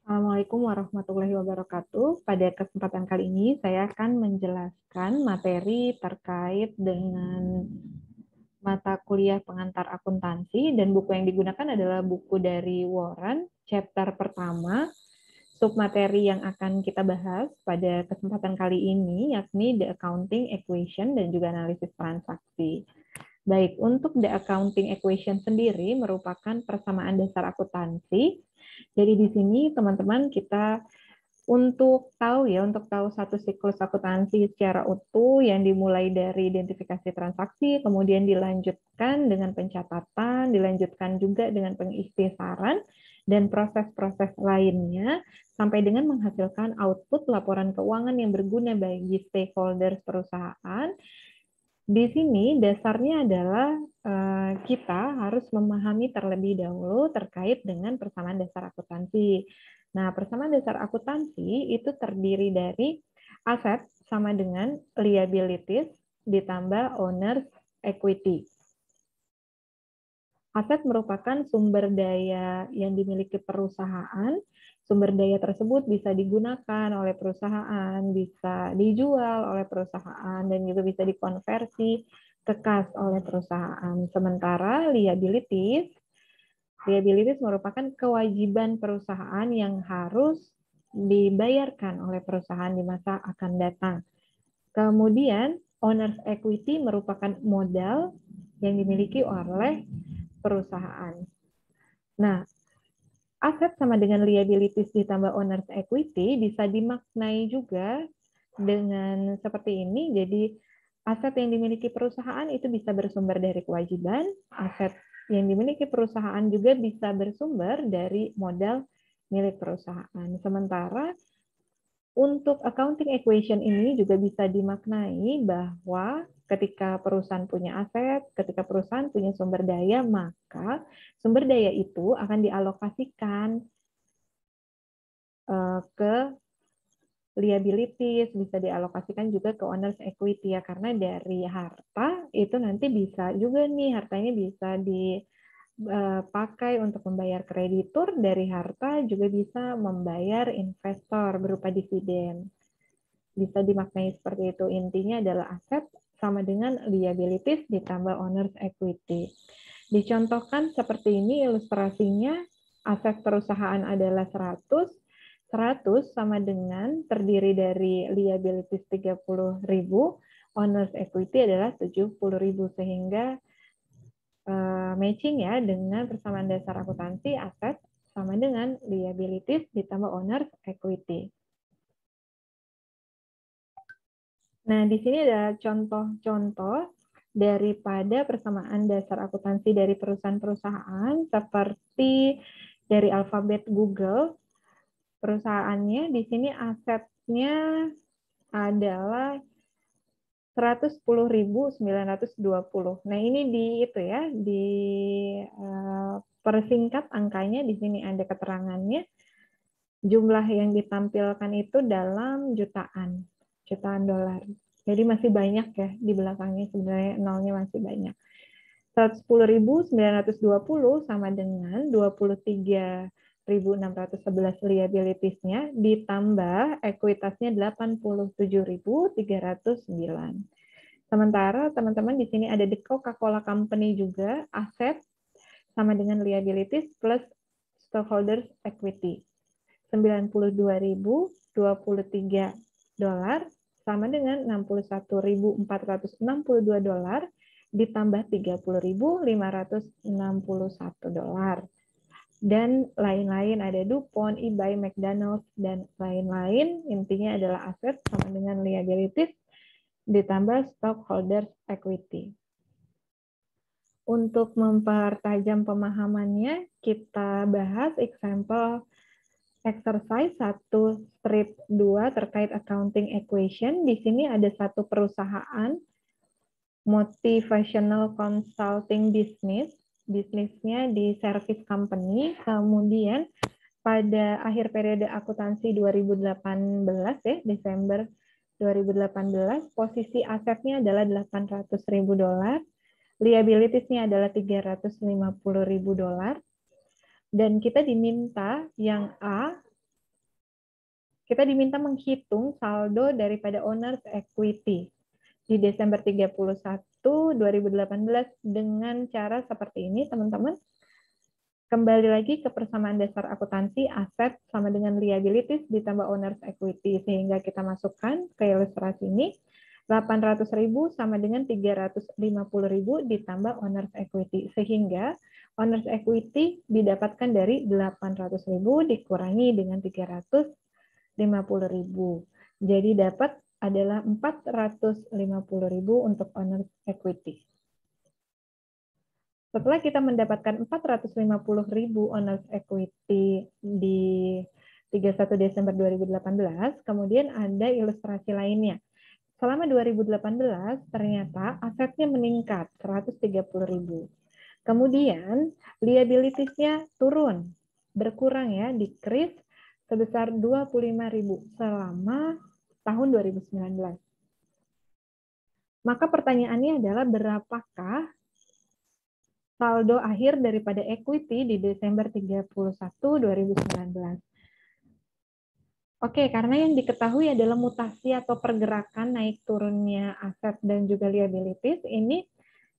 Assalamualaikum warahmatullahi wabarakatuh. Pada kesempatan kali ini saya akan menjelaskan materi terkait dengan mata kuliah pengantar akuntansi, dan buku yang digunakan adalah buku dari Warren, chapter pertama. Submateri yang akan kita bahas pada kesempatan kali ini yakni The Accounting Equation dan juga analisis transaksi. Baik, untuk The Accounting Equation sendiri merupakan persamaan dasar akuntansi. Jadi di sini teman-teman kita untuk tahu satu siklus akuntansi secara utuh yang dimulai dari identifikasi transaksi, kemudian dilanjutkan dengan pencatatan, dilanjutkan juga dengan pengikhtisaran, dan proses-proses lainnya, sampai dengan menghasilkan output laporan keuangan yang berguna bagi stakeholder perusahaan. Di sini dasarnya adalah kita harus memahami terlebih dahulu terkait dengan persamaan dasar akuntansi. Nah, persamaan dasar akuntansi itu terdiri dari aset sama dengan liabilities ditambah owner's equity. Aset merupakan sumber daya yang dimiliki perusahaan. Sumber daya tersebut bisa digunakan oleh perusahaan, bisa dijual oleh perusahaan, dan juga bisa dikonversi ke kas oleh perusahaan. Sementara liabilities merupakan kewajiban perusahaan yang harus dibayarkan oleh perusahaan di masa akan datang. Kemudian, owner's equity merupakan modal yang dimiliki oleh perusahaan. Nah, aset sama dengan liabilities ditambah owner's equity bisa dimaknai juga dengan seperti ini. Jadi, aset yang dimiliki perusahaan itu bisa bersumber dari kewajiban, aset yang dimiliki perusahaan juga bisa bersumber dari modal milik perusahaan. Sementara untuk accounting equation ini juga bisa dimaknai bahwa ketika perusahaan punya aset, ketika perusahaan punya sumber daya, maka sumber daya itu akan dialokasikan ke liabilities, bisa dialokasikan juga ke owner's equity ya, karena dari harta itu nanti bisa juga nih, hartanya bisa dipakai untuk membayar kreditur, dari harta juga bisa membayar investor berupa dividen. Bisa dimaknai seperti itu. Intinya adalah aset sama dengan liabilities ditambah owner's equity. Dicontohkan seperti ini ilustrasinya, aset perusahaan adalah 100 sama dengan terdiri dari liabilities 30.000, owner's equity adalah 70.000, sehingga matching ya dengan persamaan dasar akuntansi, aset sama dengan liabilities ditambah owner's equity. Nah, di sini ada contoh-contoh daripada persamaan dasar akuntansi dari perusahaan-perusahaan seperti dari alfabet Google. Perusahaannya di sini asetnya adalah 110.920. Nah, ini persingkat angkanya, di sini ada keterangannya. Jumlah yang ditampilkan itu dalam jutaan dolar. Jadi masih banyak ya di belakangnya, sebenarnya nolnya masih banyak. 110.920 sama dengan 23.611 liabilities-nya ditambah ekuitasnya 87.309. Sementara teman-teman di sini ada The Coca-Cola Company juga, aset sama dengan liabilities plus stockholders equity. 92.023 dolar sama dengan 61.462 dolar ditambah 30.561 dolar. Dan lain-lain, ada DuPont, eBay, McDonald's, dan lain-lain. Intinya adalah aset sama dengan liabilities ditambah stockholders equity. Untuk mempertajam pemahamannya, kita bahas example exercise 1 strip 2 terkait accounting equation. Di sini ada satu perusahaan motivational consulting business. Bisnisnya di service company. Kemudian pada akhir periode akuntansi 2018 ya, Desember 2018, posisi asetnya adalah 800.000 dolar. Liabilities-nya adalah 350.000 dolar. Dan kita diminta yang A kita diminta menghitung saldo daripada owner's equity di Desember 31, 2018 dengan cara seperti ini, teman-teman. Kembali lagi ke persamaan dasar akuntansi, aset sama dengan liabilities ditambah owner's equity. Sehingga kita masukkan ke ilustrasi ini, 800.000 sama dengan 350.000 ditambah owner's equity. Sehingga owner's equity didapatkan dari 800.000 dikurangi dengan 350.000. Jadi dapat adalah 450.000 untuk owner's equity. Setelah kita mendapatkan 450.000 owner's equity di 31 Desember 2018, kemudian ada ilustrasi lainnya. Selama 2018, ternyata asetnya meningkat 130.000. Kemudian, liabilities-nya turun, berkurang ya, decrease sebesar 25.000 selama tahun 2019. Maka pertanyaannya adalah berapakah saldo akhir daripada equity di Desember 31, 2019. Oke, karena yang diketahui adalah mutasi atau pergerakan naik turunnya aset dan juga liabilities, ini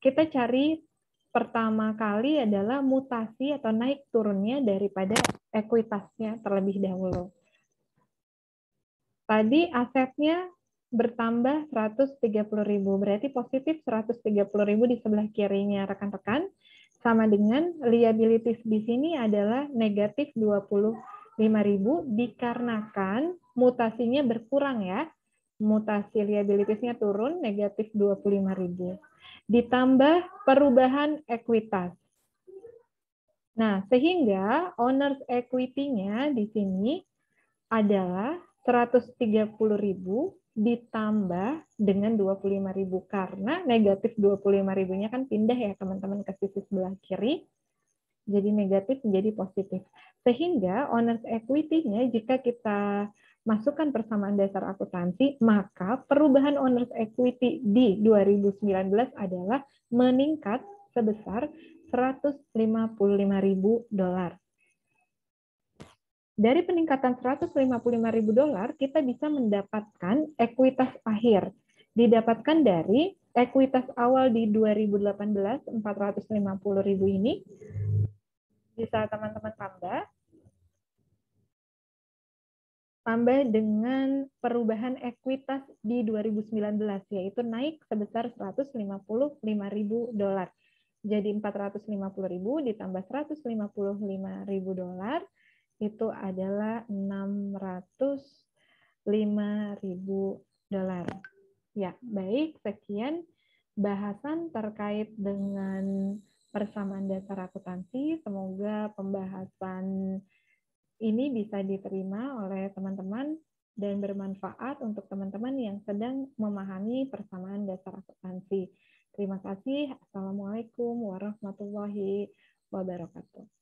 kita cari pertama kali adalah mutasi atau naik turunnya daripada ekuitasnya terlebih dahulu. Tadi asetnya bertambah 130.000, berarti positif 130.000 di sebelah kirinya rekan-rekan. Sama dengan liabilities di sini adalah negatif 25.000 dikarenakan mutasinya berkurang ya. Mutasi liabilitiesnya turun negatif 25.000. Ditambah perubahan ekuitas. Nah, sehingga owner's equity-nya di sini adalah 130.000 ditambah dengan 25.000 karena negatif 25.000-nya kan pindah ya teman-teman ke sisi sebelah kiri. Jadi negatif menjadi positif. Sehingga owner's equity-nya jika kita masukkan persamaan dasar akuntansi, maka perubahan owner's equity di 2019 adalah meningkat sebesar $155.000. Dari peningkatan $155.000, kita bisa mendapatkan ekuitas akhir. Didapatkan dari ekuitas awal di 2018, 450.000 ini. Bisa teman-teman tambah dengan perubahan ekuitas di 2019, yaitu naik sebesar $155.000. Jadi 450.000 ditambah $155.000 itu adalah $605.000. Ya, baik, sekian bahasan terkait dengan persamaan dasar akuntansi. Semoga pembahasan ini bisa diterima oleh teman-teman dan bermanfaat untuk teman-teman yang sedang memahami persamaan dasar akuntansi. Terima kasih. Assalamualaikum warahmatullahi wabarakatuh.